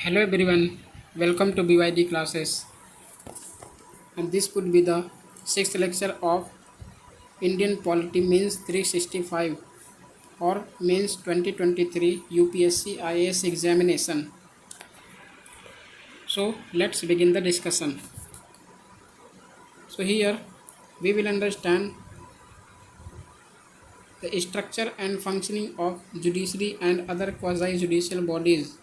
Hello everyone, welcome to BYD Classes, and this would be the sixth lecture of Indian Polity Means 365 or Means 2023 UPSC IAS examination. So let's begin the discussion. So here we will understand the structure and functioning of judiciary and other quasi-judicial bodies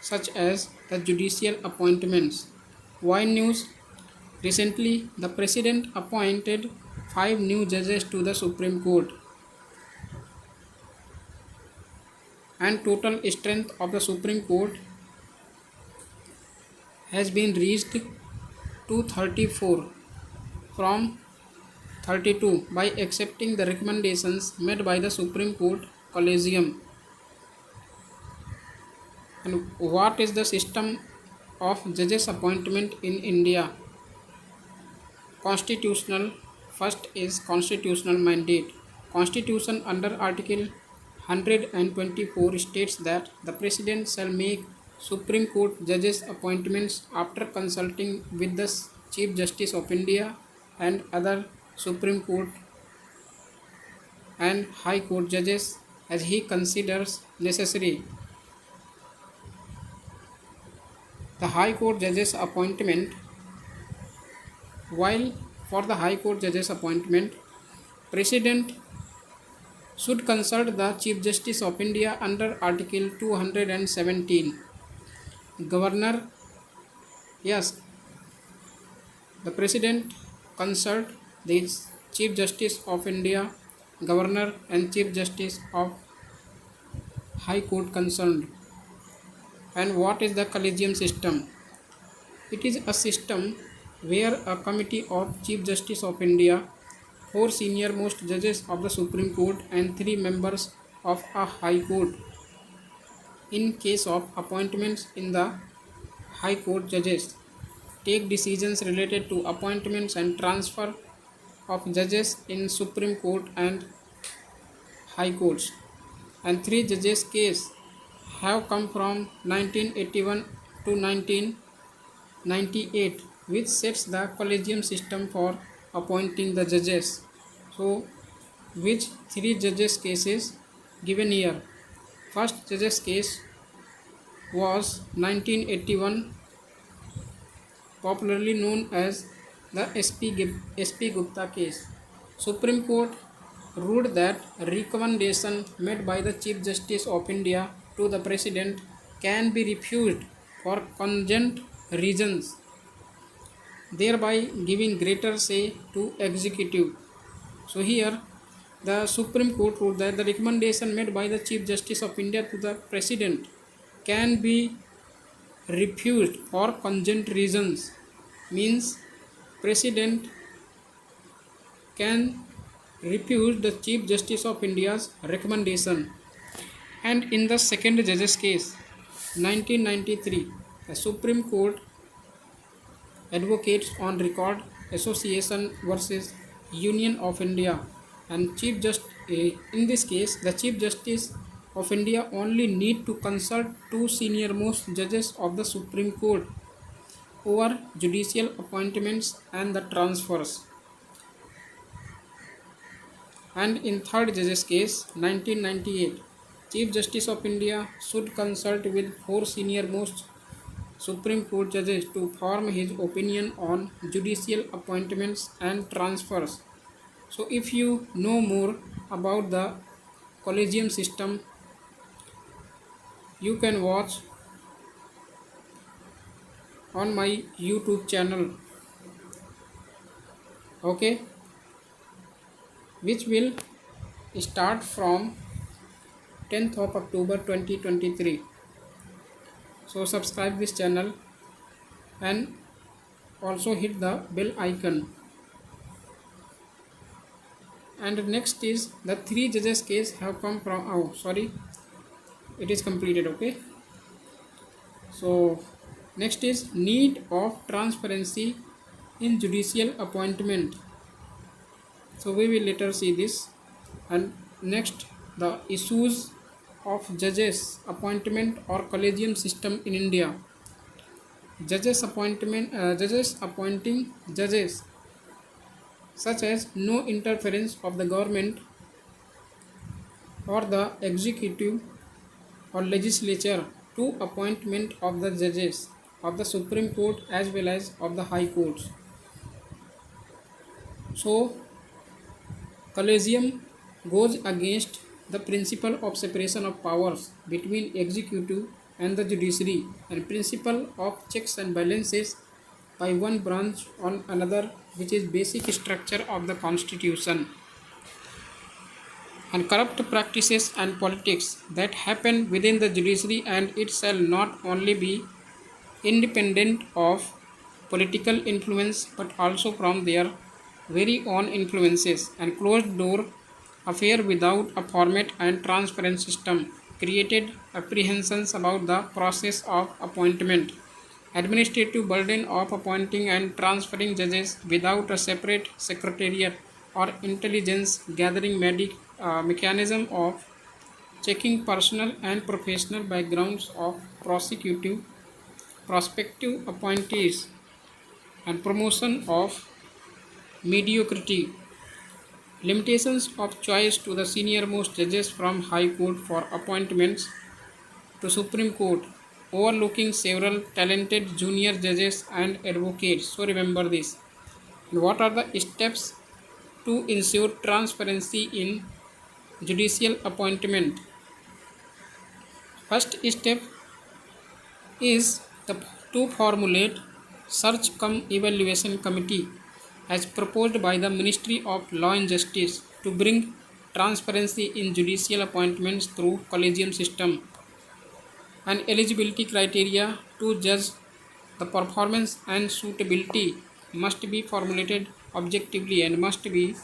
such as the judicial appointments. Why news? Recently, the President appointed 5 new judges to the Supreme Court, and total strength of the Supreme Court has been reached to 34 from 32 by accepting the recommendations made by the Supreme Court Collegium. And what is the system of judges appointment in India? Constitutional. First is constitutional mandate. Constitution under Article 124 states that the President shall make Supreme Court judges appointments after consulting with the Chief Justice of India and other Supreme Court and High Court judges as he considers necessary. The High Court judges appointment. While for the High Court judges appointment, President should consult the Chief Justice of India under Article 217. Governor, yes, the President consult the Chief Justice of India, Governor and Chief Justice of High Court concerned. And what is the collegium system? It is a system where a committee of Chief Justice of India, 4 senior most judges of the Supreme Court and 3 members of a High Court. In case of appointments in the High Court, judges take decisions related to appointments and transfer of judges in Supreme Court and High Courts. And 3 judges' case have come from 1981 to 1998, which sets the collegium system for appointing the judges. So, which 3 judges' cases given here? First judge's case was 1981, popularly known as the SP Gupta case. Supreme Court ruled that recommendation made by the Chief Justice of India to the President can be refused for cogent reasons, thereby giving greater say to executive. So here the Supreme Court ruled that the recommendation made by the Chief Justice of India to the President can be refused for cogent reasons, means President can refuse the Chief Justice of India's recommendation. And in the second judge's case, 1993, the Supreme Court advocates on record Association versus Union of India, and in this case the Chief Justice of India only need to consult 2 senior most judges of the Supreme Court over judicial appointments and the transfers. And in third judge's case, 1998, Chief Justice of India should consult with 4 senior most Supreme Court judges to form his opinion on judicial appointments and transfers. So if you know more about the collegium system, you can watch on my YouTube channel, okay, which will start from 10th of October 2023. So subscribe this channel and also hit the bell icon. And next is the 3 judges case have come from, it is completed, okay. So next is need of transparency in judicial appointment. So we will later see this. And next, the issues of judges appointment or collegium system in India. Judges appointing judges such as no interference of the government or the executive or legislature to appointment of the judges of the Supreme Court as well as of the High Courts. So collegium goes against the principle of separation of powers between executive and the judiciary and principle of checks and balances by one branch on another, which is basic structure of the constitution. And corrupt practices and politics that happen within the judiciary and it shall not only be independent of political influence but also from their very own influences and closed door affair without a format and transparent system created apprehensions about the process of appointment, administrative burden of appointing and transferring judges without a separate secretariat or intelligence gathering mechanism of checking personal and professional backgrounds of prospective appointees and promotion of mediocrity, limitations of choice to the senior-most judges from High Court for appointments to Supreme Court, overlooking several talented junior judges and advocates. So remember this. And what are the steps to ensure transparency in judicial appointment? First step is to formulate search cum evaluation committee as proposed by the Ministry of Law and Justice to bring transparency in judicial appointments through collegium system. And eligibility criteria to judge the performance and suitability must be formulated objectively and must be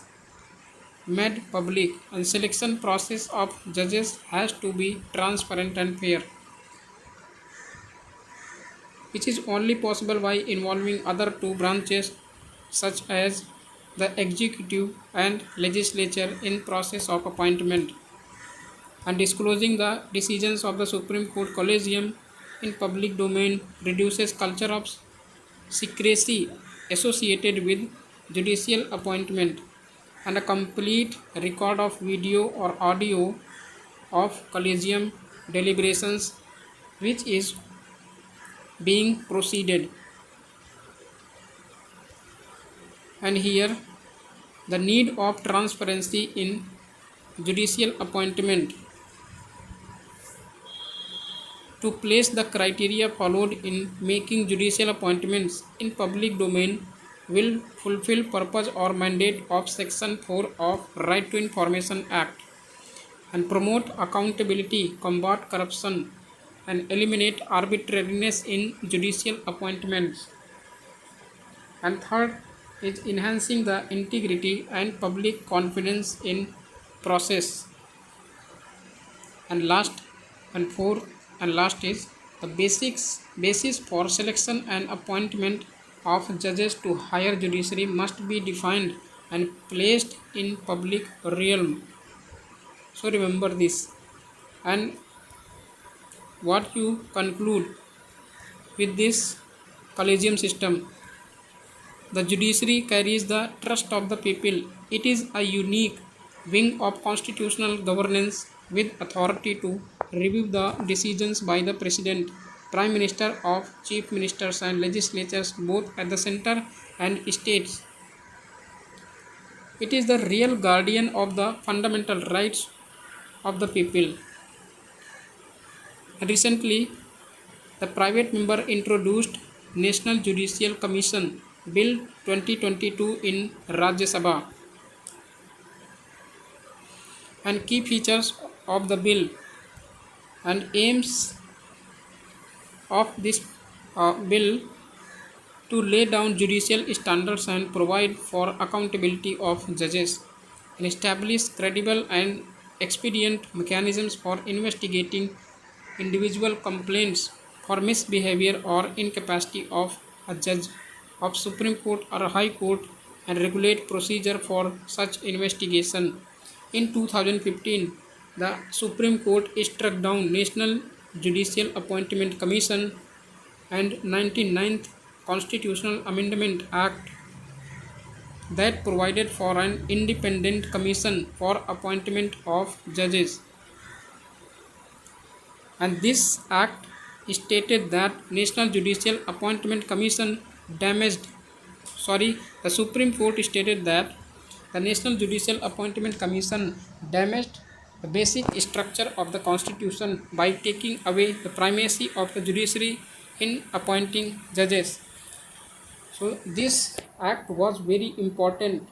made public, and selection process of judges has to be transparent and fair, which is only possible by involving other two branches such as the executive and legislature in process of appointment, and disclosing the decisions of the Supreme Court collegium in public domain reduces culture of secrecy associated with judicial appointment, and a complete record of video or audio of collegium deliberations which is being proceeded. And here the need of transparency in judicial appointment to place the criteria followed in making judicial appointments in public domain will fulfill purpose or mandate of section 4 of Right to Information Act and promote accountability, combat corruption and eliminate arbitrariness in judicial appointments. And third is enhancing the integrity and public confidence in process. And last is the basis for selection and appointment of judges to higher judiciary must be defined and placed in public realm. So remember this. And what you conclude with this collegium system? The judiciary carries the trust of the people. It is a unique wing of constitutional governance with authority to review the decisions by the President, Prime Minister of Chief Ministers and legislatures both at the center and states. It is the real guardian of the fundamental rights of the people. Recently, the private member introduced National Judicial Commission Bill 2022 in Rajya Sabha, and key features of the bill and aims of this bill to lay down judicial standards and provide for accountability of judges and establish credible and expedient mechanisms for investigating individual complaints for misbehavior or incapacity of a judge of Supreme Court or High Court and regulate procedure for such investigation. In 2015, the Supreme Court struck down National Judicial Appointment Commission and 99th Constitutional Amendment Act that provided for an independent commission for appointment of judges. And this act stated that National Judicial Appointment Commission the Supreme Court stated that the National Judicial Appointment Commission damaged the basic structure of the Constitution by taking away the primacy of the judiciary in appointing judges. So this act was very important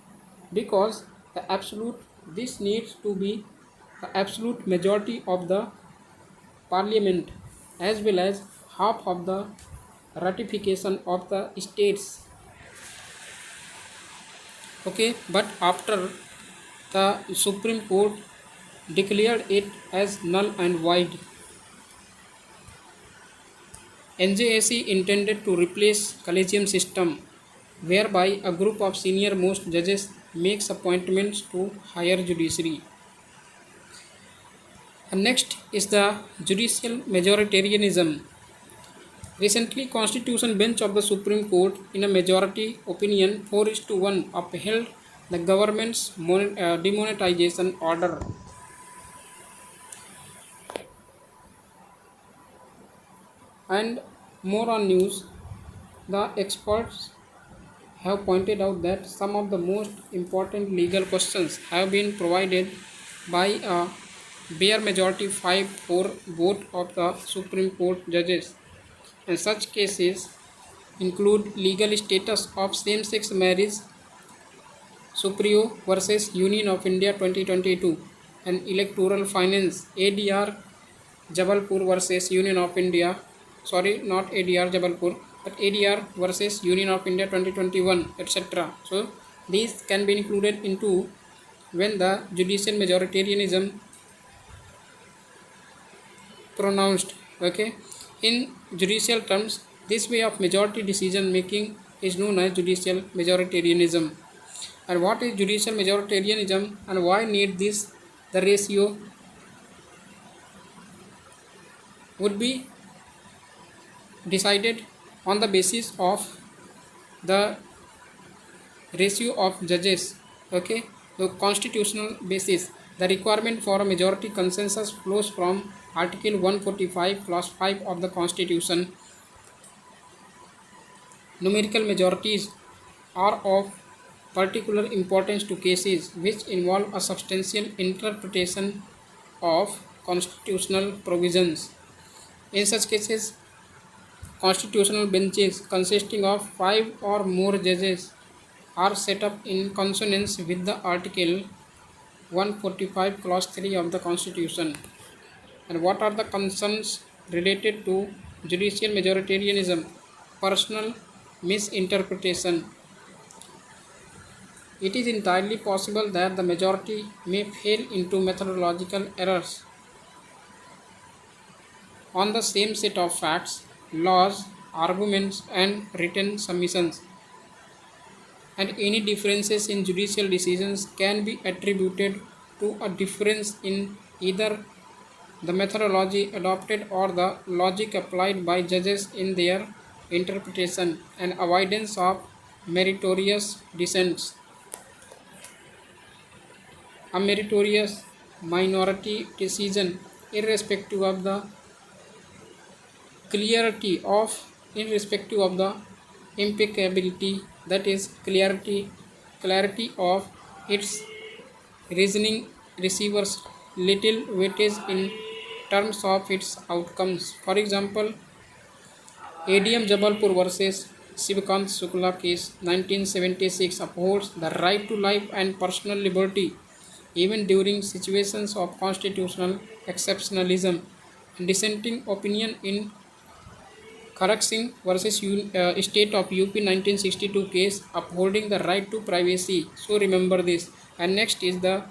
because this needs to be the absolute majority of the parliament as well as half of the ratification of the states. Okay, but after the Supreme Court declared it as null and void, NJAC intended to replace collegium system whereby a group of senior most judges makes appointments to higher judiciary. And next is the judicial majoritarianism. Recently, Constitution Bench of the Supreme Court in a majority opinion 4:1 upheld the government's demonetization order. And more on news, the experts have pointed out that some of the most important legal questions have been provided by a bare majority 5-4 vote of the Supreme Court judges. And such cases include legal status of same-sex marriage, Suprio versus Union of India 2022, and electoral finance, ADR Jabalpur versus Union of India, not ADR Jabalpur, but ADR versus Union of India 2021, etc. So these can be included into when the judicial majoritarianism pronounced. Okay, in judicial terms, this way of majority decision making is known as judicial majoritarianism. And what is judicial majoritarianism and why need this? The ratio would be decided on the basis of the ratio of judges. Okay, the constitutional basis. The requirement for a majority consensus flows from Article 145 Clause 5 of the Constitution. Numerical majorities are of particular importance to cases which involve a substantial interpretation of constitutional provisions. In such cases, constitutional benches consisting of 5 or more judges are set up in consonance with the Article 145 Clause 3 of the Constitution. And what are the concerns related to judicial majoritarianism? Personal misinterpretation. It is entirely possible that the majority may fail into methodological errors on the same set of facts, laws, arguments, and written submissions. And any differences in judicial decisions can be attributed to a difference in either the methodology adopted or the logic applied by judges in their interpretation, and avoidance of meritorious dissents. A meritorious minority decision, irrespective of the impeccability, that is clarity of its reasoning, receives little weightage in terms of its outcomes. For example, ADM Jabalpur versus Shivkant Shukla case 1976 upholds the right to life and personal liberty even during situations of constitutional exceptionalism. Dissenting opinion in Kharak Singh versus State of UP 1962 case upholding the right to privacy. So remember this. And next is the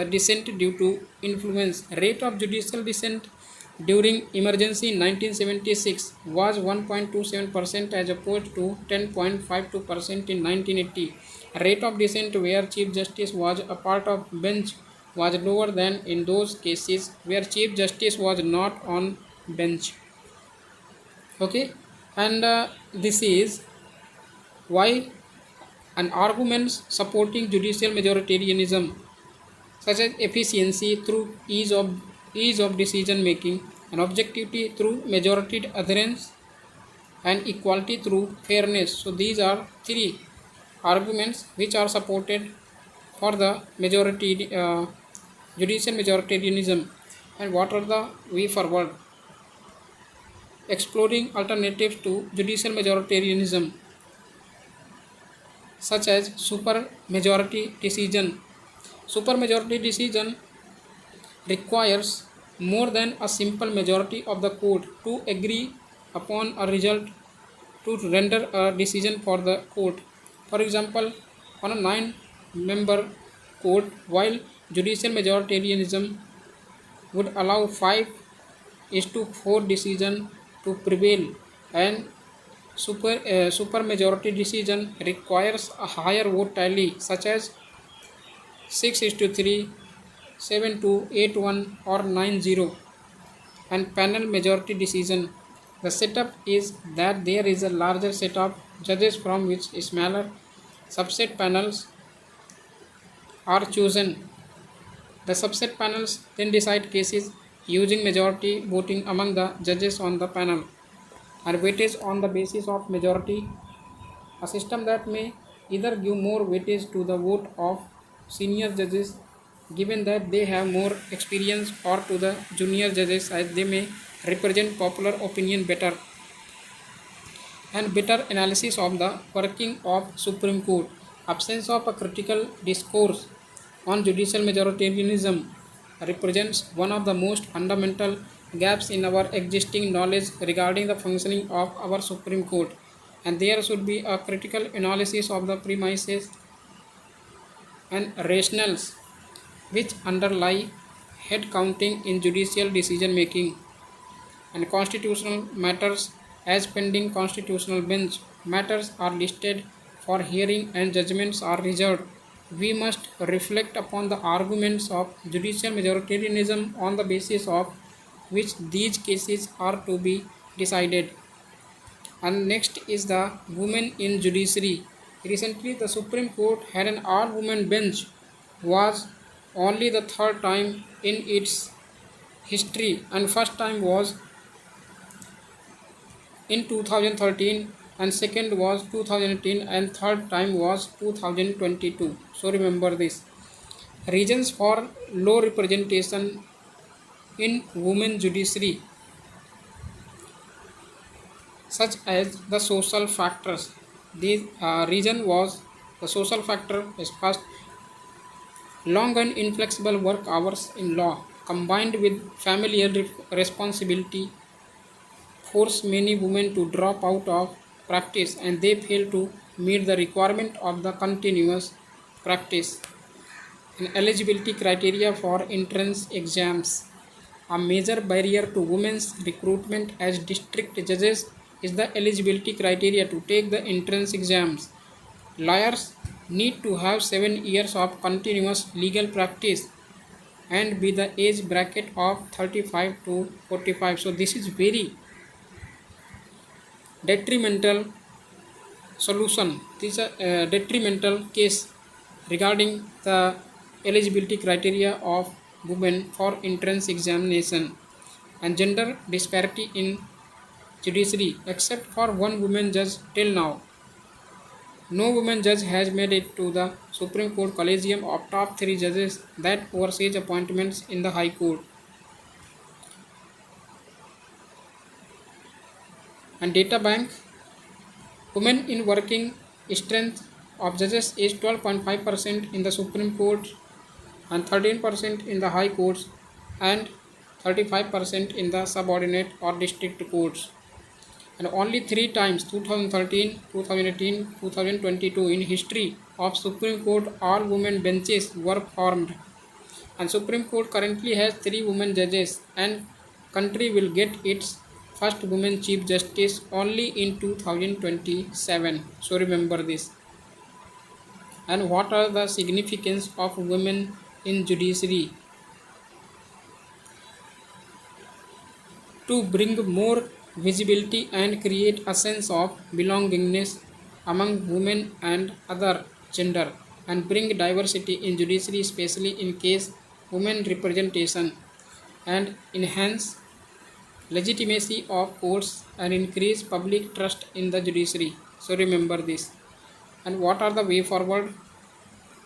dissent due to influence. Rate of judicial dissent during emergency in 1976 was 1.27% as opposed to 10.52% in 1980. Rate of dissent where Chief Justice was a part of bench was lower than in those cases where Chief Justice was not on bench. Okay, and this is why an arguments supporting judicial majoritarianism, such as efficiency through ease of decision making, and objectivity through majority adherence, and equality through fairness. So these are three arguments which are supported for the majority judicial majoritarianism. And what are the way forward? Exploring alternatives to judicial majoritarianism, such as supermajority decision. Supermajority decision requires more than a simple majority of the court to agree upon a result to render a decision for the court. For example, on a 9-member court, while judicial majoritarianism would allow 5:4 decision to prevail, and supermajority decision requires a higher vote tally, such as 6:3, 7:8:1, or 9:0. And panel majority decision. The setup is that there is a larger set of judges from which smaller subset panels are chosen. The subset panels then decide cases using majority voting among the judges on the panel, and weightage on the basis of majority, a system that may either give more weightage to the vote of senior judges given that they have more experience, or to the junior judges as they may represent popular opinion better. And better analysis of the working of Supreme Court. Absence of a critical discourse on judicial majoritarianism represents one of the most fundamental gaps in our existing knowledge regarding the functioning of our Supreme Court, and there should be a critical analysis of the premises and rationales which underlie head counting in judicial decision making, and constitutional matters as pending constitutional bench matters are listed for hearing and judgments are reserved. We must reflect upon the arguments of judicial majoritarianism on the basis of which these cases are to be decided. And next is the women in judiciary. Recently, the Supreme Court had an all-women bench. Was only the third time in its history, and first time was in 2013, and second was 2018, and third time was 2022. So remember this. Reasons for low representation in women judiciary, such as the social factors. The reason was the social factor is first, long and inflexible work hours in law combined with familial responsibility force many women to drop out of practice, and they fail to meet the requirement of the continuous practice. And eligibility criteria for entrance exams. A major barrier to women's recruitment as district judges is the eligibility criteria to take the entrance exams. Lawyers need to have 7 years of continuous legal practice and be the age bracket of 35 to 45. So this is very detrimental solution. This is a detrimental case regarding the eligibility criteria of women for entrance examination. And gender disparity in judiciary, except for one woman judge till now. No woman judge has made it to the Supreme Court Collegium of top 3 judges that oversees appointments in the High Court. And data bank, women in working strength of judges is 12.5% in the Supreme Court, and 13% in the High Courts, and 35% in the subordinate or district courts. And only 3 times, 2013, 2018, 2022, in history of Supreme Court all women benches were formed. And Supreme Court currently has 3 women judges, and country will get its first woman chief justice only in 2027. So remember this. And what are the significance of women in judiciary to bring more visibility and create a sense of belongingness among women and other gender, and bring diversity in judiciary, especially in case women representation, and enhance legitimacy of courts and increase public trust in the judiciary. So remember this. And what are the way forward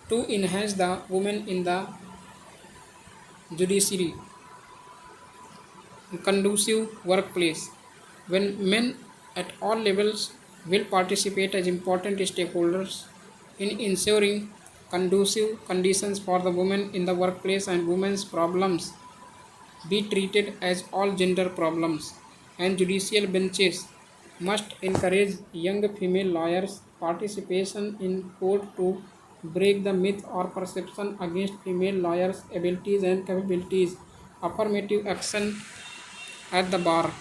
to enhance the women in the judiciary? Conducive workplace. When men at all levels will participate as important stakeholders in ensuring conducive conditions for the women in the workplace, and women's problems be treated as all gender problems, and judicial benches must encourage young female lawyers' participation in court to break the myth or perception against female lawyers' abilities and capabilities. Affirmative action at the bar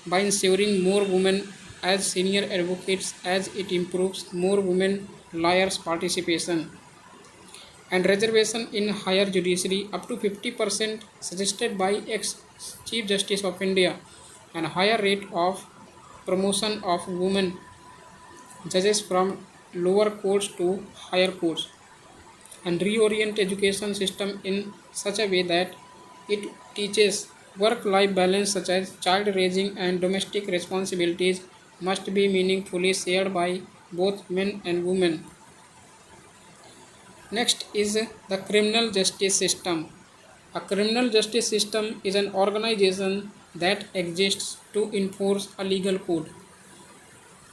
by ensuring more women as senior advocates, as it improves more women lawyers participation, and reservation in higher judiciary up to 50% suggested by ex Chief Justice of India, and higher rate of promotion of women judges from lower courts to higher courts, and reorient education system in such a way that it teaches work-life balance, such as child raising and domestic responsibilities must be meaningfully shared by both men and women. Next is the criminal justice system. A criminal justice system is an organization that exists to enforce a legal code.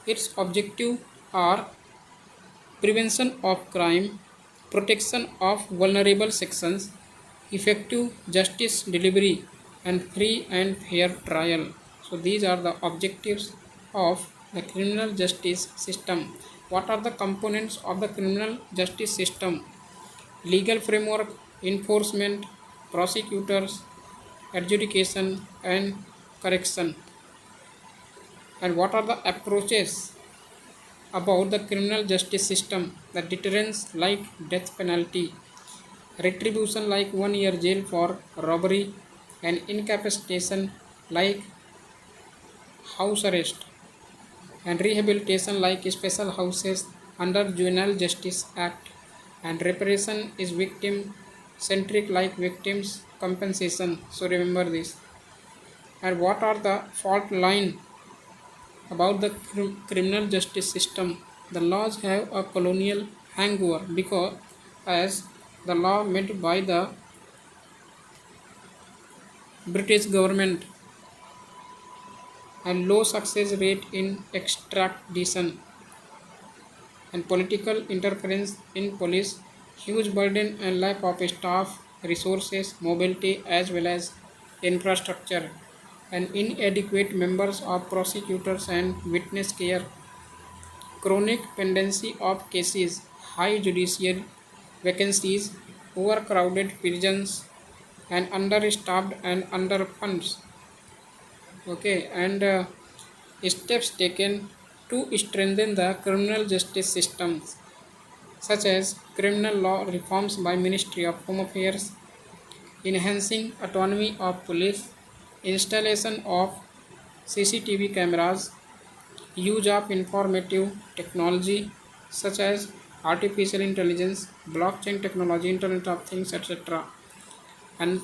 Its objectives are prevention of crime, protection of vulnerable sections, effective justice delivery, and free and fair trial. So these are the objectives of the criminal justice system. What are the components of the criminal justice system? Legal framework, enforcement, prosecutors, adjudication, and correction. And what are the approaches about the criminal justice system? The deterrence like death penalty, retribution like 1 year jail for robbery, and incapacitation like house arrest, and rehabilitation like special houses under Juvenile Justice Act, and reparation is victim centric like victims compensation. So remember this. And what are the fault line about the criminal justice system? The laws have a colonial hangover because as the law made by the British government, and low success rate in extradition, and political interference in police, huge burden and lack of staff, resources, mobility as well as infrastructure, and inadequate members of prosecutors and witness care, chronic pendency of cases, high judicial vacancies, overcrowded prisons, and understaffed and underfunded. Okay, and steps taken to strengthen the criminal justice systems, such as criminal law reforms by Ministry of Home Affairs, enhancing autonomy of police, installation of CCTV cameras, use of informative technology such as artificial intelligence, blockchain technology, Internet of Things, etc., and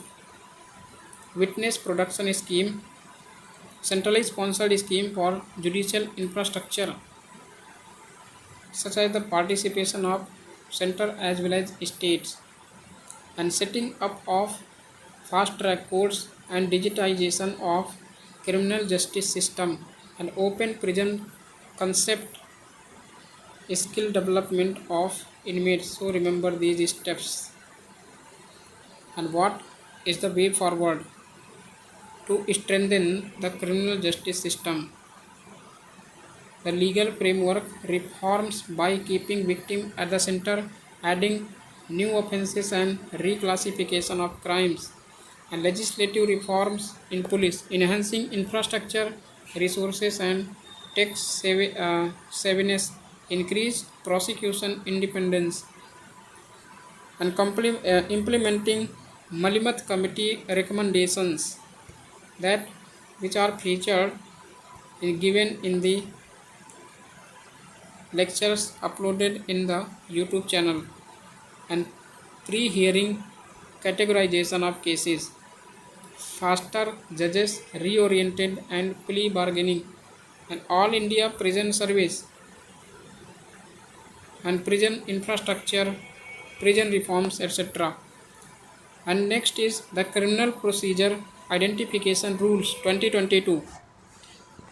witness production scheme, centrally sponsored scheme for judicial infrastructure, such as the participation of center as well as states, and setting up of fast track courts and digitization of criminal justice system, and open prison concept, skill development of inmates. So remember these steps. And what is the way forward to strengthen the criminal justice system? The legal framework reforms by keeping victim at the center, adding new offenses and reclassification of crimes, and legislative reforms in police, enhancing infrastructure, resources, and savviness, increase prosecution independence, and implementing Malimat Committee recommendations that which are featured given in the lectures uploaded in the YouTube channel, and pre-hearing categorization of cases, faster judges reoriented and plea bargaining, and all India prison service and prison infrastructure, prison reforms, etc. And next is the criminal procedure identification rules 2022.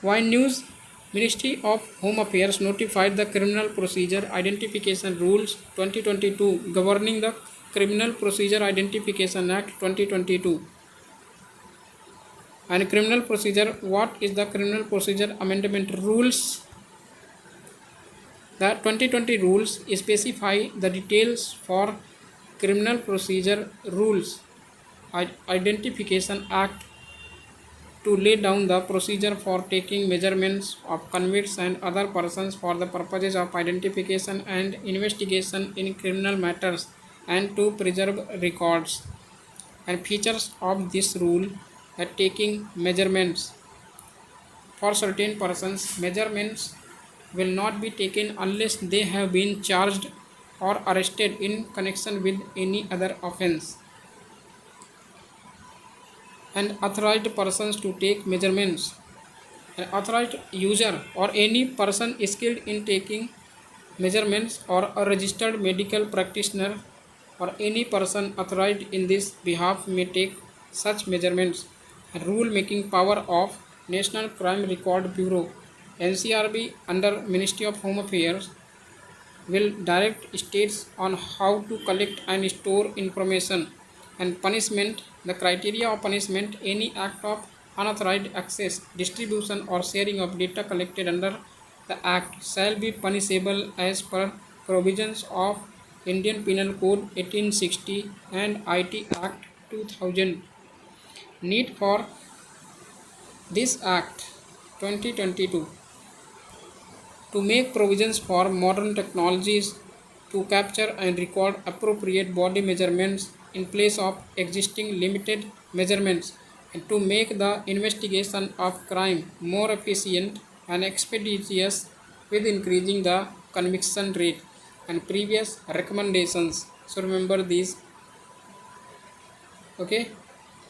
Why news? Ministry of Home Affairs notified the criminal procedure identification rules 2022 governing the Criminal Procedure Identification Act 2022. And criminal procedure, what is the criminal procedure amendment rules? The 2020 rules specify the details for criminal procedure rules identification act to lay down the procedure for taking measurements of convicts and other persons for the purposes of identification and investigation in criminal matters and to preserve records. And features of this rule are taking measurements. For certain persons, measurements will not be taken unless they have been charged or arrested in connection with any other offense. And authorized persons to take measurements. An authorized user or any person skilled in taking measurements or a registered medical practitioner or any person authorized in this behalf may take such measurements. And rule making power of National Crime Record Bureau NCRB under Ministry of Home Affairs will direct states on how to collect and store information. And punishment, the criteria of punishment, any act of unauthorized access, distribution or sharing of data collected under the act shall be punishable as per provisions of Indian Penal Code 1860 and IT Act 2000. Need for this Act 2022 to make provisions for modern technologies to capture and record appropriate body measurements in place of existing limited measurements, and to make the investigation of crime more efficient and expeditious with increasing the conviction rate. And previous recommendations, so remember these. Okay,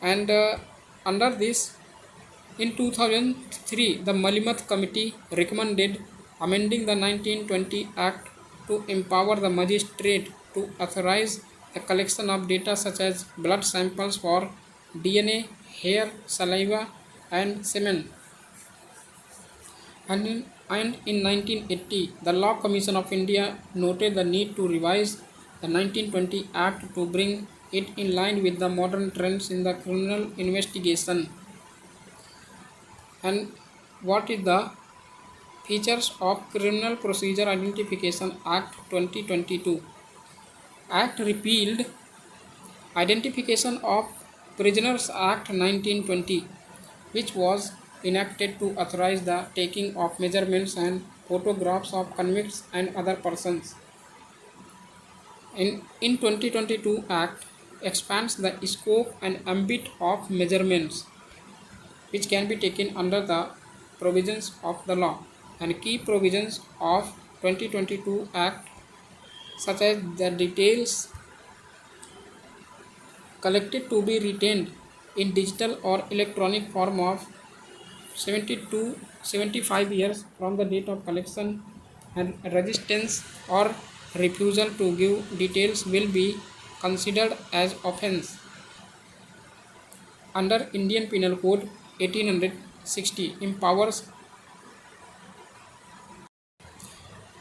and under this, in 2003 the Malimat Committee recommended amending the 1920 Act to empower the magistrate to authorize the collection of data such as blood samples for DNA, hair, saliva and semen. And in 1980, the Law Commission of India noted the need to revise the 1920 Act to bring it in line with the modern trends in the criminal investigation. And what is the features of Criminal Procedure Identification Act 2022? Act repealed Identification of Prisoners Act 1920, which was enacted to authorize the taking of measurements and photographs of convicts and other persons. In 2022 Act expands the scope and ambit of measurements which can be taken under the provisions of the law. And key provisions of 2022 Act such as the details collected to be retained in digital or electronic form of 75 years from the date of collection, and resistance or refusal to give details will be considered as offense under Indian Penal Code 1860. Empowers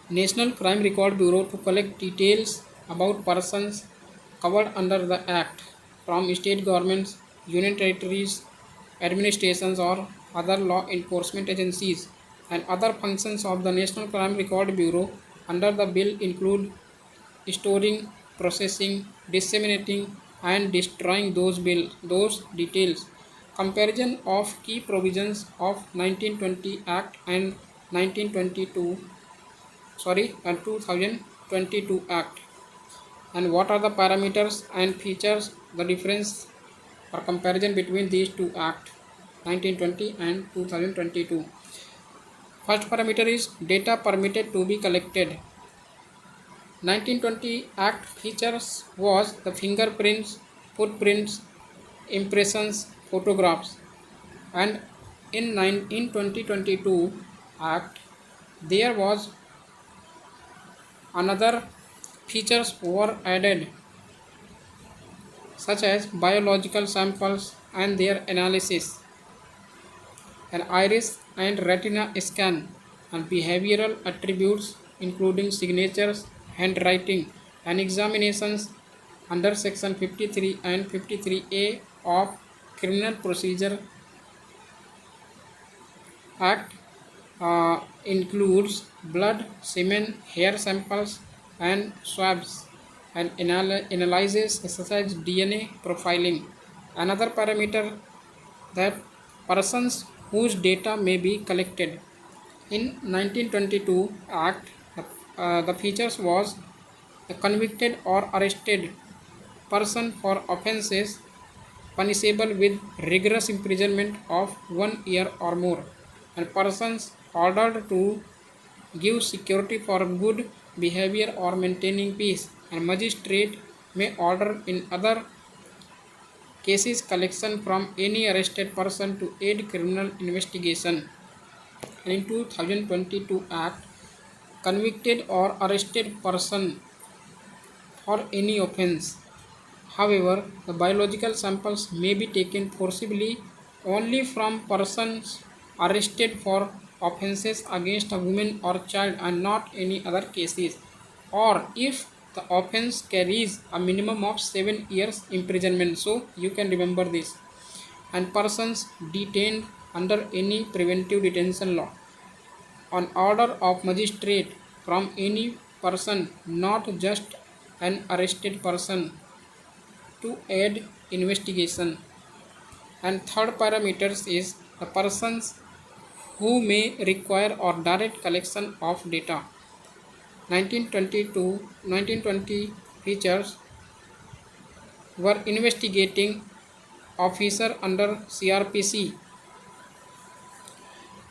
National Crime Record Bureau to collect details about persons covered under the Act from state governments, union territories, administrations or other law enforcement agencies. And other functions of the National Crime Record Bureau under the bill include storing, processing, disseminating and destroying those details. Comparison of key provisions of 1920 Act and 2022 Act. And what are the parameters and features, the difference or comparison between these two acts, 1920 and 2022. First parameter is data permitted to be collected. 1920 Act features was the fingerprints, footprints, impressions, photographs, and in 2022 Act there was another features were added, such as biological samples and their analysis, an iris and retina scan, and behavioral attributes including signatures, handwriting, and examinations under Section 53 and 53A of Criminal Procedure Act includes blood, semen, hair samples, and swabs, and analyzes such as DNA profiling. Another parameter that persons whose data may be collected. In 1922 Act, the features was a convicted or arrested person for offences punishable with rigorous imprisonment of 1 year or more, and persons ordered to give security for good behavior or maintaining peace, and magistrate may order in other cases collection from any arrested person to aid criminal investigation. And in 2022 Act, convicted or arrested person for any offense. However, the biological samples may be taken forcibly only from persons arrested for offences against a woman or child and not any other cases, or if the offence carries a minimum of 7 years imprisonment. So you can remember this. And persons detained under any preventive detention law on order of magistrate from any person, not just an arrested person, to aid investigation. And third parameters is the persons who may require or direct collection of data. 1920 features were investigating officer under CRPC,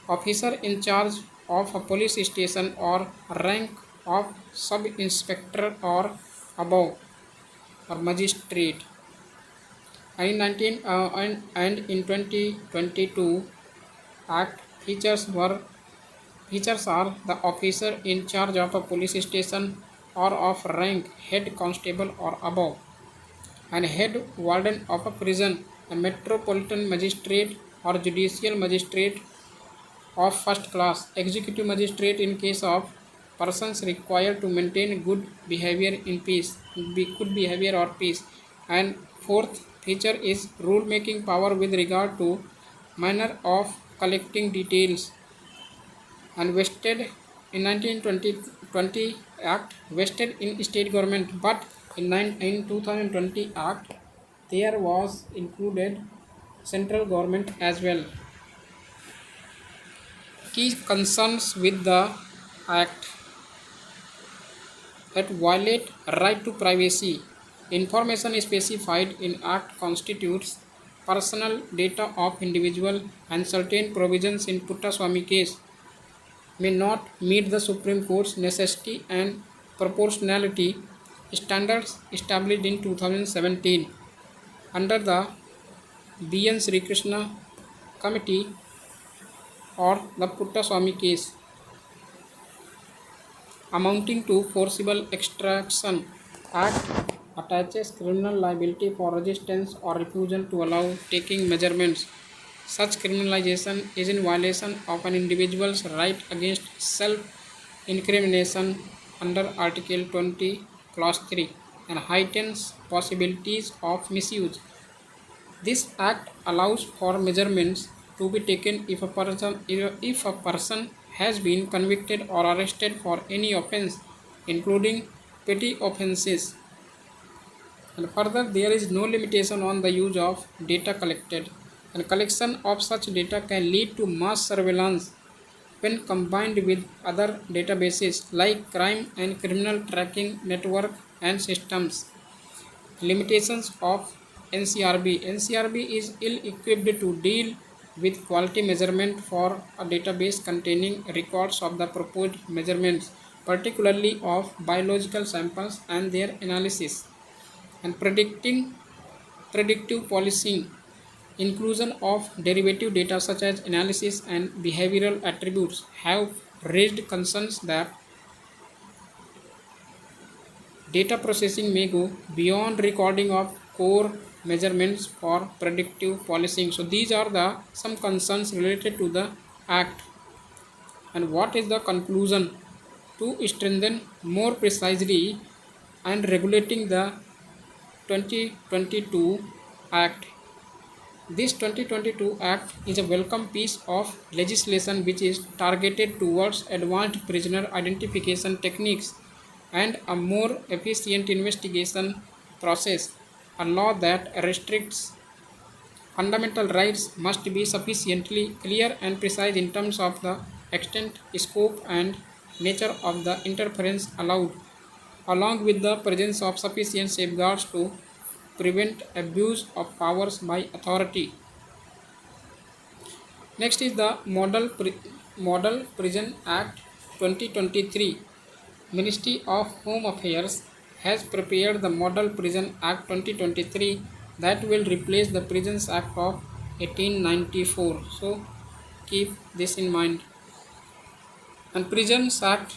officer in charge of a police station or rank of sub-inspector or above, or magistrate. And in 2022 Act features are the officer in charge of a police station or of rank head constable or above, and head warden of a prison, a metropolitan magistrate or judicial magistrate of first class, executive magistrate in case of persons required to maintain good behavior in peace, good behavior or peace. And fourth feature is rule making power with regard to manner of collecting details, and vested in 1920 Act vested in state government, but in 2020 Act there was included central government as well. Key concerns with the Act that violate right to privacy. Information specified in Act constitutes personal data of individual, and certain provisions in Puttaswamy case may not meet the Supreme Court's necessity and proportionality standards established in 2017 under the B.N. Sri Krishna Committee or the Puttaswamy case, amounting to forcible extraction. Act attaches criminal liability for resistance or refusal to allow taking measurements. Such criminalization is in violation of an individual's right against self-incrimination under Article 20, Clause 3, and heightens possibilities of misuse. This Act allows for measurements to be taken if a person has been convicted or arrested for any offence, including petty offences. And further, there is no limitation on the use of data collected, and collection of such data can lead to mass surveillance when combined with other databases like crime and criminal tracking network and systems. Limitations of NCRB. NCRB is ill-equipped to deal with quality measurement for a database containing records of the proposed measurements, particularly of biological samples and their analysis. And predictive policing. Inclusion of derivative data such as analysis and behavioral attributes have raised concerns that data processing may go beyond recording of core measurements for predictive policing. So these are the some concerns related to the act. And what is the conclusion? To strengthen more precisely and regulating the 2022 Act. This 2022 Act is a welcome piece of legislation which is targeted towards advanced prisoner identification techniques and a more efficient investigation process. A law that restricts fundamental rights must be sufficiently clear and precise in terms of the extent, scope, and nature of the interference allowed, along with the presence of sufficient safeguards to prevent abuse of powers by authority. Next is the Model Prison Act 2023. Ministry of Home Affairs has prepared the Model Prison Act 2023 that will replace the Prisons Act of 1894. So keep this in mind. And Prisons Act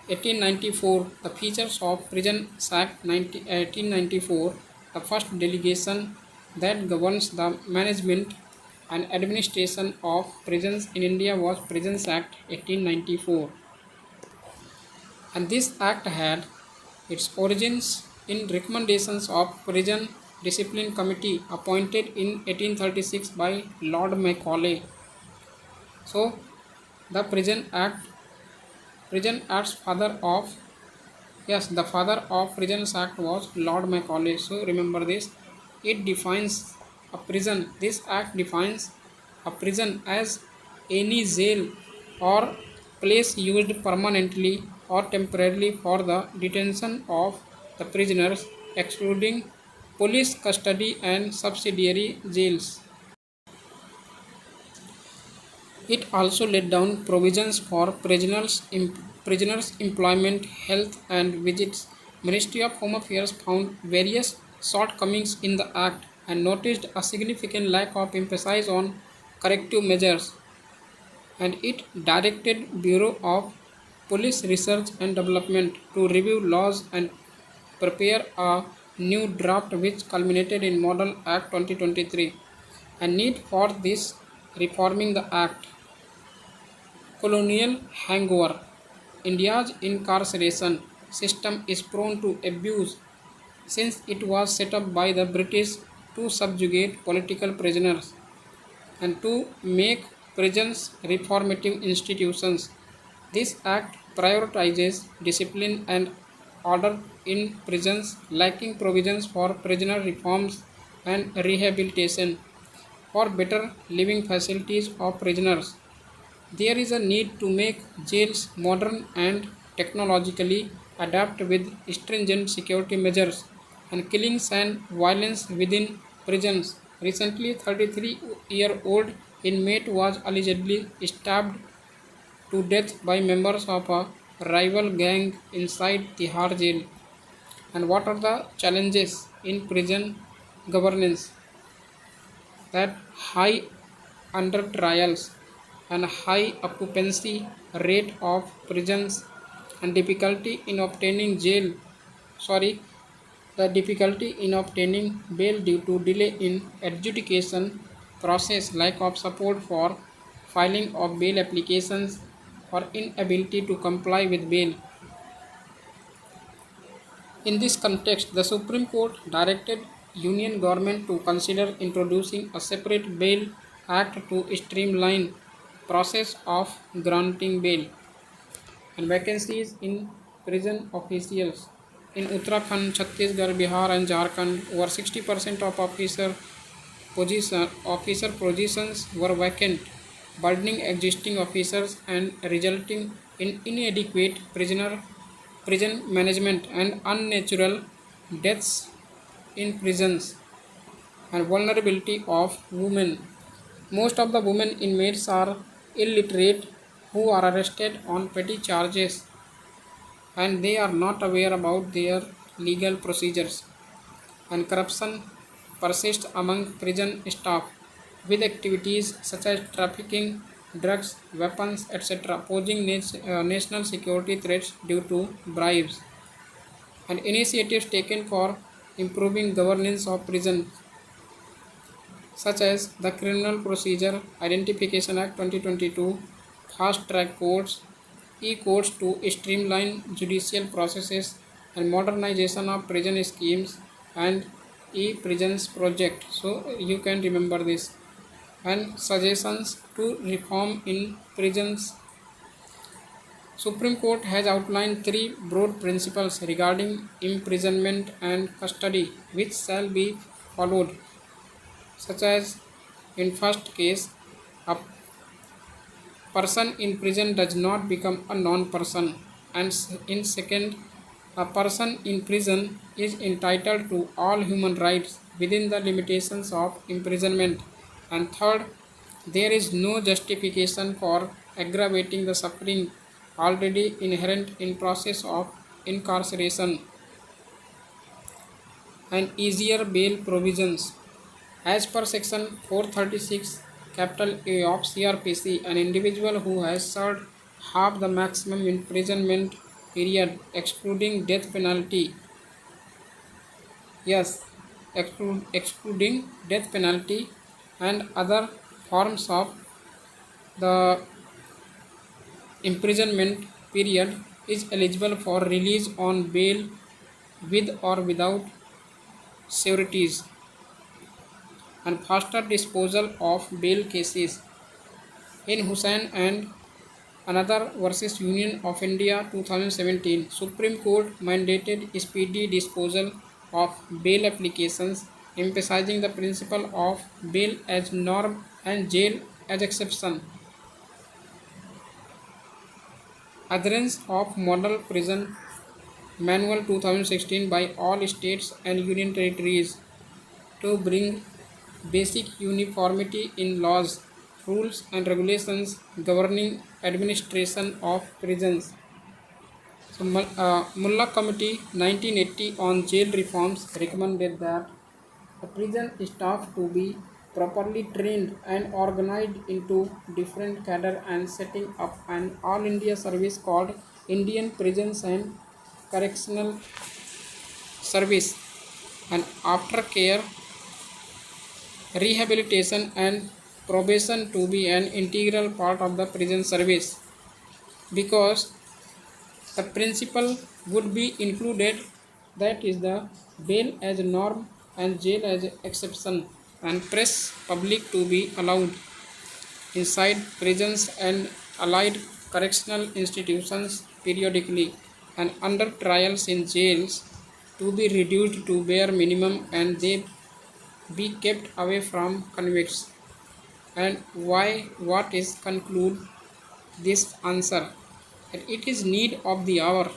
1894, the features of Prisons Act 1894, the first delegation that governs the management and administration of prisons in India was Prisons Act 1894. And this act had its origins in recommendations of Prison Discipline Committee appointed in 1836 by Lord Macaulay. So the Prison Act's father of the father of Prisons Act was Lord Macaulay. So remember this. It defines a prison. This act defines a prison as any jail or place used permanently or temporarily for the detention of the prisoners, excluding police custody and subsidiary jails. It also laid down provisions for prisoners' employment, health, and visits. Ministry of Home Affairs found various shortcomings in the Act and noticed a significant lack of emphasis on corrective measures. And it directed Bureau of Police Research and Development to review laws and prepare a new draft which culminated in Model Act 2023. A need for this reforming the Act. Colonial hangover. India's incarceration system is prone to abuse since it was set up by the British to subjugate political prisoners and to make prisons reformative institutions. This act prioritizes discipline and order in prisons, lacking provisions for prisoner reforms and rehabilitation for better living facilities of prisoners. There is a need to make jails modern and technologically adapt with stringent security measures and killings and violence within prisons. Recently, 33-year-old inmate was allegedly stabbed to death by members of a rival gang inside Tihar jail. And what are the challenges in prison governance? That high under trials and high occupancy rate of prisons and difficulty in obtaining the difficulty in obtaining bail due to delay in adjudication process, lack of support for filing of bail applications, or inability to comply with bail. In this context, the Supreme Court directed Union government to consider introducing a separate bail act to streamline process of granting bail. And vacancies in prison officials. In Uttarakhand, Chhattisgarh, Bihar and Jharkhand, over 60% of officer positions were vacant, burdening existing officers and resulting in inadequate prisoner prison management and unnatural deaths in prisons, and vulnerability of women. Most of the women inmates are illiterate who are arrested on petty charges and they are not aware about their legal procedures. And corruption persists among prison staff with activities such as trafficking, drugs, weapons, etc., posing national security threats due to bribes. And initiatives taken for improving governance of prisons, such as the Criminal Procedure Identification Act 2022, fast track courts, e-courts to streamline judicial processes, and modernization of prison schemes, and e-prisons project. So you can remember this. And suggestions to reform in prisons. Supreme Court has outlined three broad principles regarding imprisonment and custody which shall be followed, such as in first case, a person in prison does not become a non-person, and in second, a person in prison is entitled to all human rights within the limitations of imprisonment, and third, there is no justification for aggravating the suffering already inherent in process of incarceration. And easier bail provisions. As per section 436 capital A of CRPC, an individual who has served half the maximum imprisonment period excluding death penalty, yes, excluding death penalty and other forms of the imprisonment period, is eligible for release on bail with or without sureties. And faster disposal of bail cases. In Hussain and another versus Union of India 2017, Supreme Court mandated speedy disposal of bail applications, emphasizing the principle of bail as norm and jail as exception. Adherence of Model Prison Manual 2016 by all states and union territories to bring basic uniformity in laws, rules and regulations governing administration of prisons. So, Mullah Committee 1980 on jail reforms recommended that the prison staff to be properly trained and organized into different cadre and setting up an all India service called Indian Prisons and Correctional Service, and aftercare, rehabilitation and probation to be an integral part of the prison service, because the principle would be included, that is the bail as a norm and jail as an exception, and press public to be allowed inside prisons and allied correctional institutions periodically, and under trials in jails to be reduced to bare minimum and they be kept away from convicts. And why? What is conclude this answer? And it is need of the hour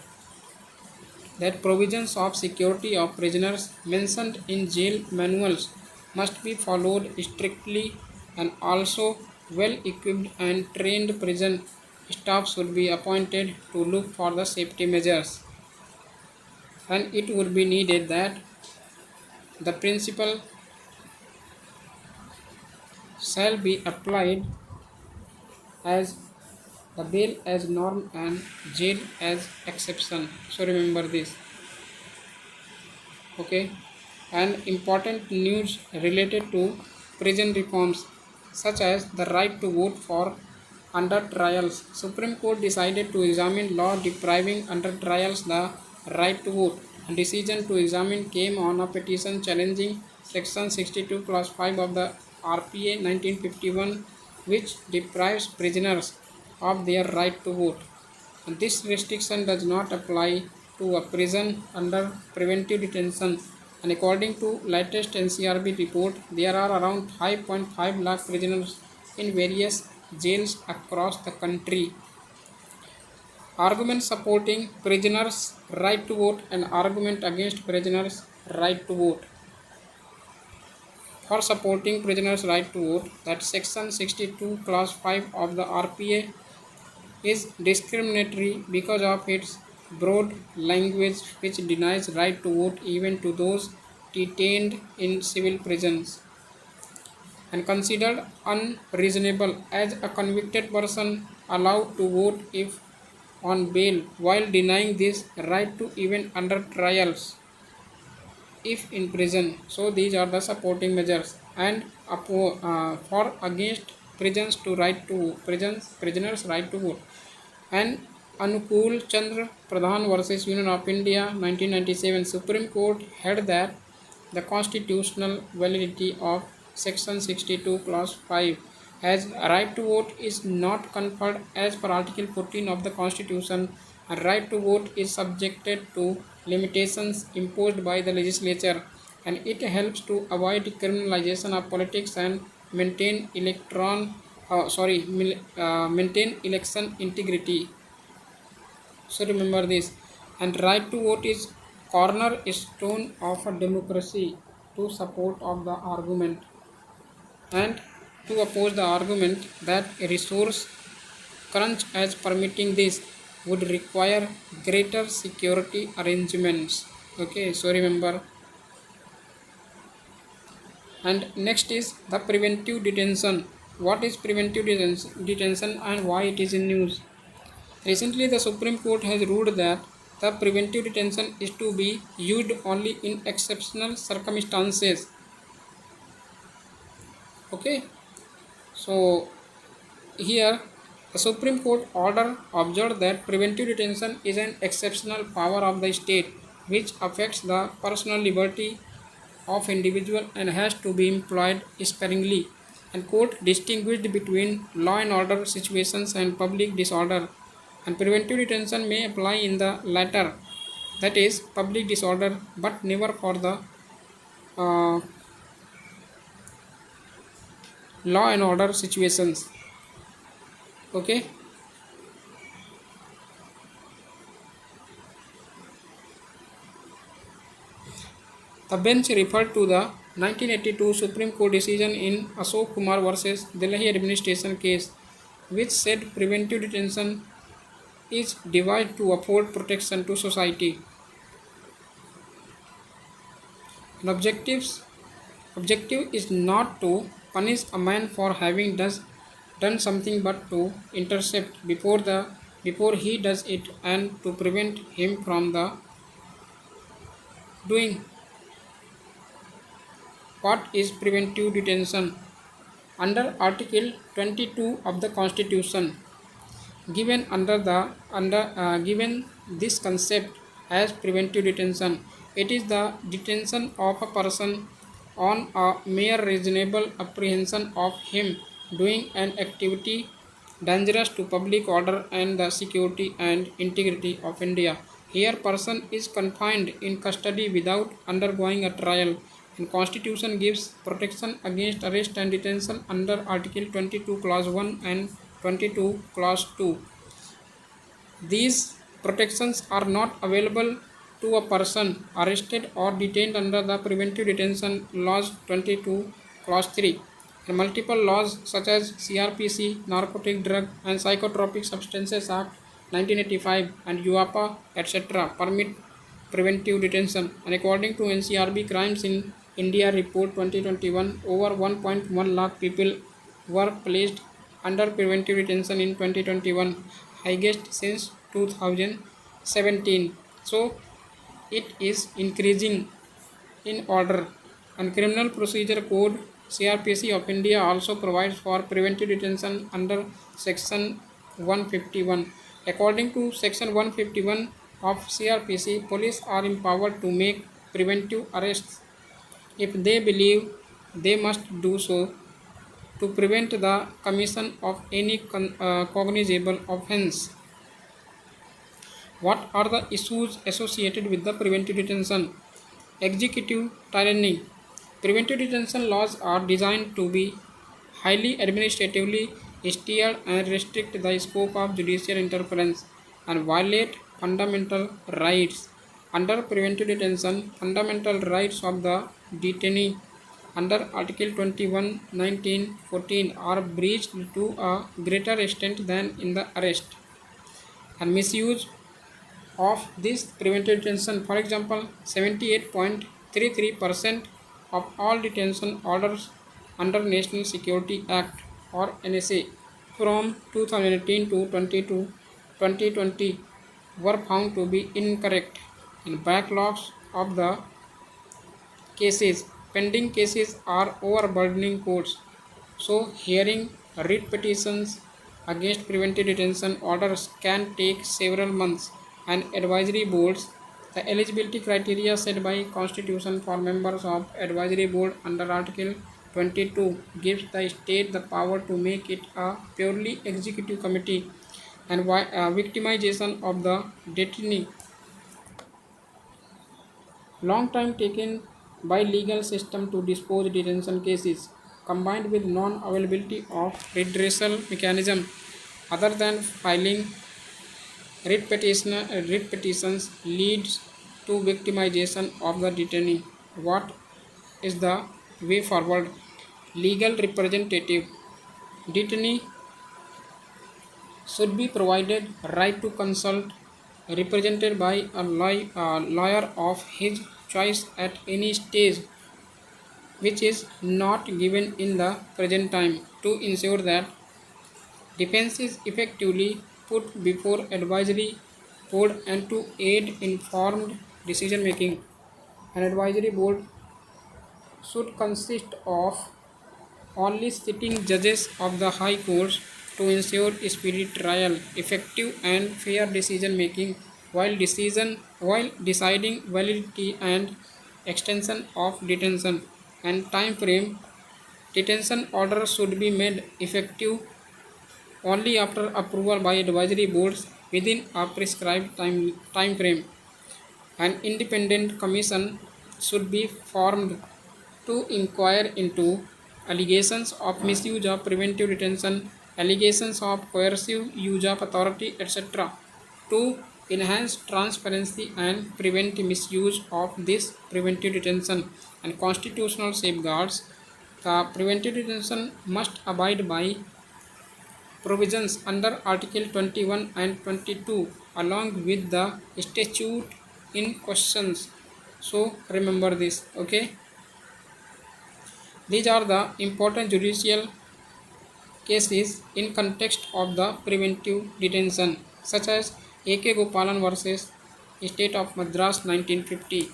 that provisions of security of prisoners mentioned in jail manuals must be followed strictly, and also well equipped and trained prison staff should be appointed to look for the safety measures. And it would be needed that the principle shall be applied as the bail as norm and jail as exception. So remember this. Okay. And important news related to prison reforms, such as the right to vote for under trials. Supreme Court decided to examine law depriving under trials the right to vote. A decision to examine came on a petition challenging section 62 clause 5 of the RPA 1951, which deprives prisoners of their right to vote. And this restriction does not apply to a prison under preventive detention. And according to latest NCRB report, there are around 5.5 lakh prisoners in various jails across the country. Argument supporting prisoners' right to vote and argument against prisoners' right to vote. For supporting prisoners' right to vote, that section 62 clause 5 of the RPA is discriminatory because of its broad language which denies right to vote even to those detained in civil prisons, and considered unreasonable as a convicted person allowed to vote if on bail, while denying this right to even under trials if in prison. So these are the supporting measures. And for against prisoners right to vote. And Anukul Chandra Pradhan versus Union of India 1997, Supreme Court held that the constitutional validity of section 62 clause 5 as right to vote is not conferred as per article 14 of the constitution. A right to vote is subjected to limitations imposed by the legislature, and it helps to avoid criminalization of politics and maintain maintain election integrity. So remember this. And right to vote is cornerstone of a democracy. To support of the argument and to oppose the argument that a resource crunch as permitting this would require greater security arrangements. Okay, so remember. And next is the preventive detention. What is preventive detention and why it is in news? Recently, the Supreme Court has ruled that the preventive detention is to be used only in exceptional circumstances. Okay, so here the Supreme Court order observed that preventive detention is an exceptional power of the state which affects the personal liberty of individual and has to be employed sparingly. And court distinguished between law and order situations and public disorder, and preventive detention may apply in the latter, that is public disorder, but never for the uh, law and order situations. Okay, the bench referred to the 1982 Supreme Court decision in Ashok Kumar versus Delhi administration case, which said preventive detention is devised to afford protection to society. An objective is not to punish a man for having done something, but to intercept before he does it and to prevent him from the doing. What is preventive detention? Under Article 22 of the Constitution, given this concept as preventive detention, it is the detention of a person on a mere reasonable apprehension of him doing an activity dangerous to public order and the security and integrity of India. Here person is confined in custody without undergoing a trial, and Constitution gives protection against arrest and detention under Article 22 Clause 1 and 22 Clause 2. These protections are not available to a person arrested or detained under the Preventive Detention Laws 22 Clause 3. And multiple laws such as CRPC, Narcotic Drug and Psychotropic Substances Act 1985 and UAPA etc. permit preventive detention. And according to NCRB Crimes in India Report 2021, over 1.1 lakh people were placed under preventive detention in 2021, highest since 2017. So it is increasing in order. And Criminal Procedure Code CRPC of India also provides for preventive detention under Section 151. According to Section 151 of CRPC, police are empowered to make preventive arrests if they believe they must do so to prevent the commission of any cognizable offense. What are the issues associated with the preventive detention? Executive tyranny. Preventive detention laws are designed to be highly administratively steered and restrict the scope of judicial interference. and violate fundamental rights. Under preventive detention, fundamental rights of the detainee under Article 21, 19, 14 are breached to a greater extent than in the arrest. And misuse of this preventive detention, for example, 78.33% of all detention orders under National Security Act or NSA from 2018 to 2020 were found to be incorrect. In backlogs of the cases, pending cases are overburdening courts. So, hearing writ petitions against preventive detention orders can take several months, and advisory boards. The eligibility criteria set by Constitution for members of advisory board under Article 22 gives the state the power to make it a purely executive committee, and victimization of the detainee. Long time taken by legal system to dispose detention cases, combined with non-availability of redressal mechanism other than filing writ petitions, leads to victimization of the detainee. What is the way forward? Legal representative. Detainee should be provided right to consult, represented by a lawyer of his choice at any stage, which is not given in the present time, to ensure that defense is effectively put before advisory board and to aid informed decision making. An advisory board should consist of only sitting judges of the high courts to ensure speedy trial, effective and fair decision making while deciding validity and extension of detention and time frame. Detention orders should be made effective only after approval by advisory boards within a prescribed time frame. An independent commission should be formed to inquire into allegations of misuse of preventive detention, allegations of coercive use of authority, etc., to enhance transparency and prevent misuse of this preventive detention. And constitutional safeguards. The preventive detention must abide by provisions under Article 21 and 22 along with the statute in questions. So remember this, okay? These are the important judicial cases in context of the preventive detention, such as A.K. Gopalan versus State of Madras 1950.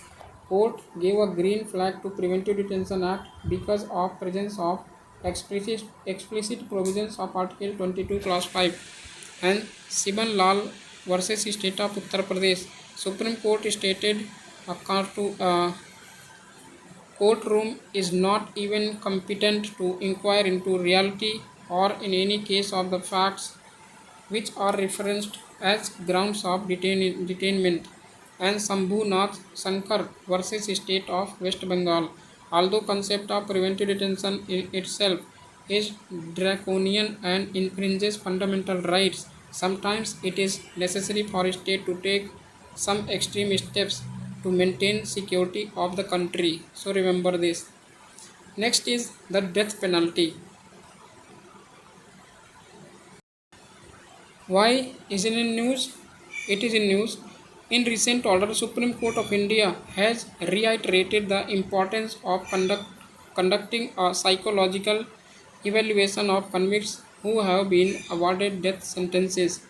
Court gave a green flag to Preventive Detention Act because of presence of explicit provisions of Article 22 Clause 5. And Siban Lal versus State of Uttar Pradesh, Supreme Court stated a courtroom is not even competent to inquire into reality or in any case of the facts which are referenced as grounds of detainment. And Sambhu Nath Shankar versus State of West Bengal. Although concept of preventive detention in itself is draconian and infringes fundamental rights, sometimes it is necessary for a state to take some extreme steps to maintain security of the country. So remember this. Next is the death penalty. Why is it in news? It is in news. In recent order, Supreme Court of India has reiterated the importance of conducting a psychological evaluation of convicts who have been awarded death sentences.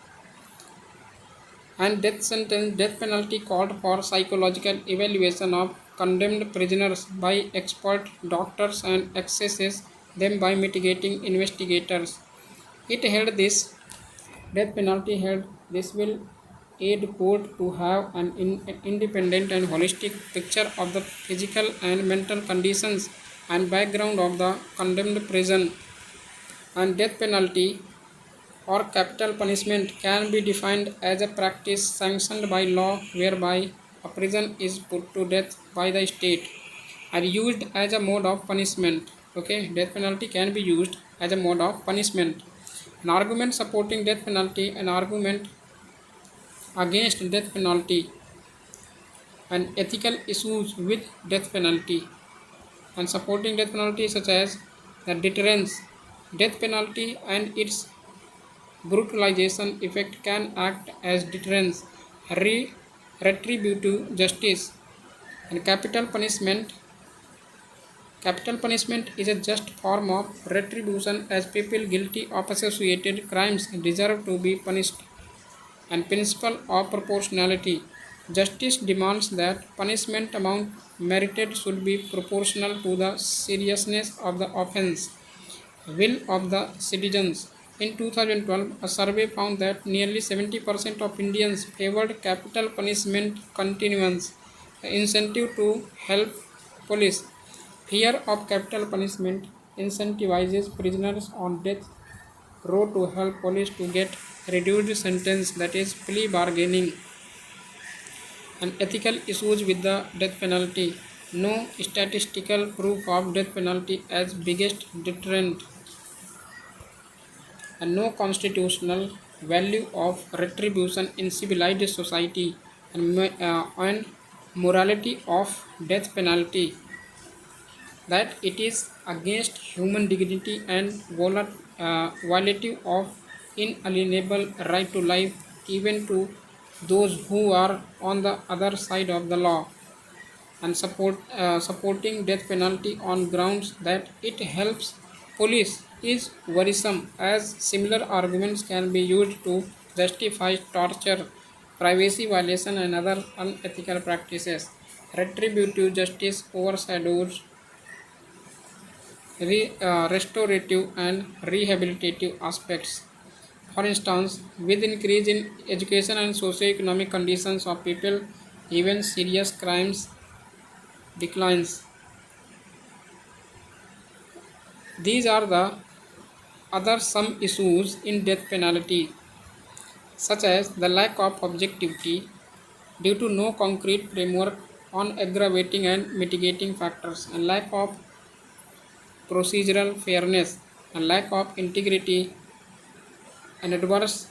And death penalty called for psychological evaluation of condemned prisoners by expert doctors and assesses them by mitigating investigators. It held this death penalty held this will aid court to have an independent and holistic picture of the physical and mental conditions and background of the condemned prison. And death penalty or capital punishment can be defined as a practice sanctioned by law whereby a person is put to death by the state and used as a mode of punishment. Okay, death penalty can be used as a mode of punishment. An argument supporting death penalty, an argument against death penalty and ethical issues with death penalty and supporting death penalty such as the deterrence. Death penalty and its brutalization effect can act as deterrence, retributive justice, and Capital punishment is a just form of retribution as people guilty of associated crimes deserve to be punished. And principle of proportionality. Justice demands that punishment amount merited should be proportional to the seriousness of the offense. Will of the citizens. In 2012, a survey found that nearly 70% of Indians favored capital punishment continuance, incentive to help police. Fear of capital punishment incentivizes prisoners on death row to help police to get reduced sentence, that is plea bargaining. And ethical issues with the death penalty. No statistical proof of death penalty as biggest deterrent and no constitutional value of retribution in civilized society and morality of death penalty, that it is against human dignity and violative of inalienable right to life even to those who are on the other side of the law. And supporting death penalty on grounds that it helps police is worrisome as similar arguments can be used to justify torture, privacy violation and other unethical practices. Retributive justice overshadows restorative and rehabilitative aspects. For instance, with increase in education and socio-economic conditions of people, even serious crimes declines. These are the other some issues in death penalty, such as the lack of objectivity due to no concrete framework on aggravating and mitigating factors, and lack of procedural fairness, and lack of integrity, and adverse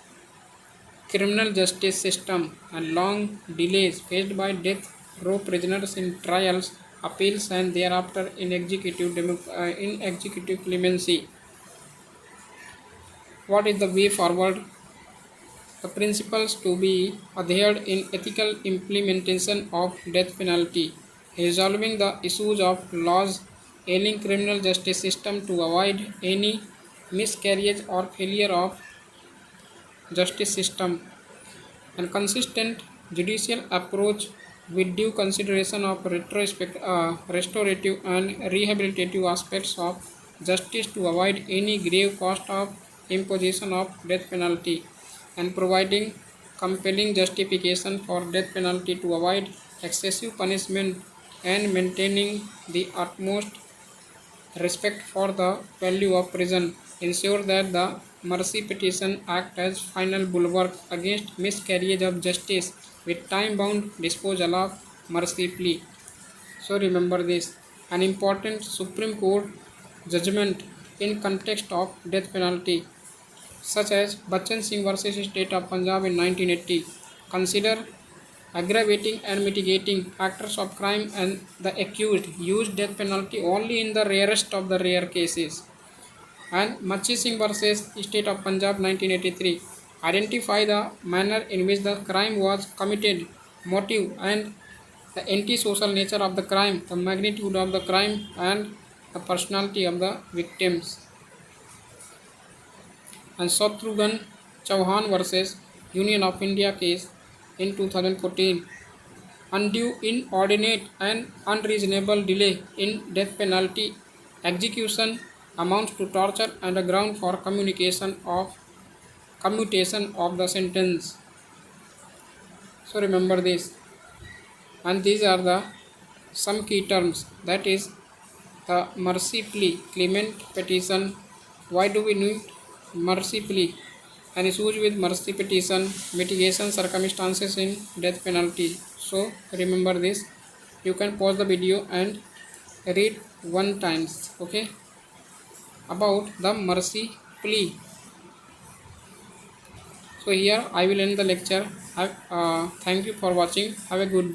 criminal justice system, and long delays faced by death row prisoners in trials, appeals, and thereafter in executive clemency. What is the way forward? The principles to be adhered in ethical implementation of death penalty, resolving the issues of laws ailing criminal justice system to avoid any miscarriage or failure of justice system, and consistent judicial approach with due consideration of restorative and rehabilitative aspects of justice to avoid any grave cost of imposition of death penalty, and providing compelling justification for death penalty to avoid excessive punishment, and maintaining the utmost respect for the value of prison, ensure that the mercy petition act as final bulwark against miscarriage of justice with time-bound disposal of mercy plea. So remember this, an important Supreme Court judgment in context of death penalty, such as Bachchan Singh versus State of Punjab in 1980, consider aggravating and mitigating factors of crime and the accused use death penalty only in the rarest of the rare cases. And Machi Singh versus State of Punjab 1983 identify the manner in which the crime was committed, motive and the anti-social nature of the crime, the magnitude of the crime and the personality of the victims. And Shatrughan Chauhan versus Union of India case in 2014, undue, inordinate and unreasonable delay in death penalty execution amounts to torture and a ground for commutation of the sentence. So remember this, and these are the some key terms, that is the mercy plea, clement petition. Why do we need mercy plea? And issues with mercy petition, mitigation circumstances in death penalty. So remember this. You can pause the video and read one times. Okay. About the mercy plea. So here I will end the lecture. Thank you for watching. Have a good day.